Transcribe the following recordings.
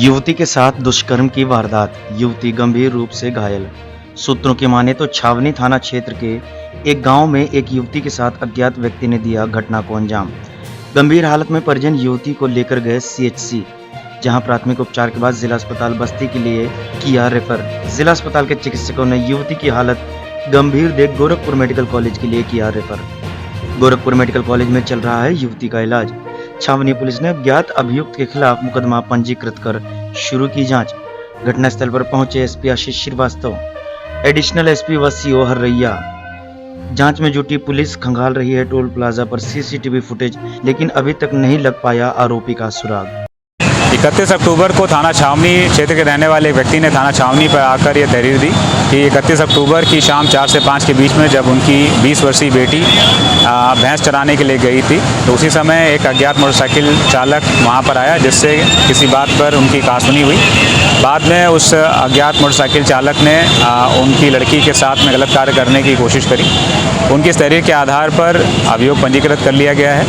युवती के साथ दुष्कर्म की वारदात, युवती गंभीर रूप से घायल। सूत्रों की माने तो छावनी थाना क्षेत्र के एक गांव में एक युवती के साथ अज्ञात व्यक्ति ने दिया घटना को अंजाम। गंभीर हालत में परिजन युवती को लेकर गए सीएचसी, जहां प्राथमिक उपचार के बाद जिला अस्पताल बस्ती के लिए किया रेफर। जिला अस्पताल के चिकित्सकों ने युवती की हालत गंभीर देख गोरखपुर मेडिकल कॉलेज के लिए किया रेफर। गोरखपुर मेडिकल कॉलेज में चल रहा है युवती का इलाज। छावनी पुलिस ने अज्ञात अभियुक्त के खिलाफ मुकदमा पंजीकृत कर शुरू की जांच। घटनास्थल पर पहुंचे एसपी आशीष श्रीवास्तव, एडिशनल एसपी व सीओ हरैया। जांच में जुटी पुलिस खंगाल रही है टोल प्लाजा पर सीसीटीवी फुटेज, लेकिन अभी तक नहीं लग पाया आरोपी का सुराग। 31 अक्टूबर को थाना छावनी क्षेत्र के रहने वाले व्यक्ति ने थाना छावनी पर आकर यह तहरीर दी कि 31 अक्टूबर की शाम 4 से 5 के बीच में जब उनकी 20 वर्षीय बेटी भैंस चराने के लिए गई थी, तो उसी समय एक अज्ञात मोटरसाइकिल चालक वहां पर आया, जिससे किसी बात पर उनकी कहासुनी हुई। बाद में उस अज्ञात मोटरसाइकिल चालक ने उनकी लड़की के साथ में गलत कार्य करने की कोशिश करी। उनकी इस तहरीर के आधार पर अभियोग पंजीकृत कर लिया गया है,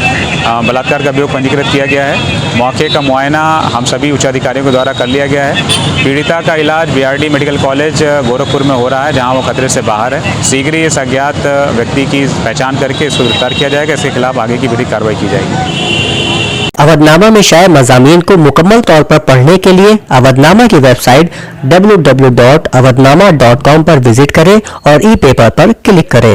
बलात्कार का अभियोग पंजीकृत किया गया है। मौके का मुआयना हम सभी उच्चाधिकारियों के द्वारा कर लिया गया है। पीड़िता का इलाज बीआरडी मेडिकल कॉलेज गोरखपुर में हो रहा है, जहां वो खतरे से बाहर है। शीघ्र ही इस अज्ञात व्यक्ति की पहचान करके इसको गिरफ्तार किया जाएगा। इसके खिलाफ आगे की विधिक कार्रवाई की जाएगी। अवधनामा में शाये मज़ामीन को मुकम्मल तौर पर पढ़ने के लिए अवधनामा की वेबसाइट www.awadhnama.com पर विजिट करें और ई पेपर पर क्लिक करें।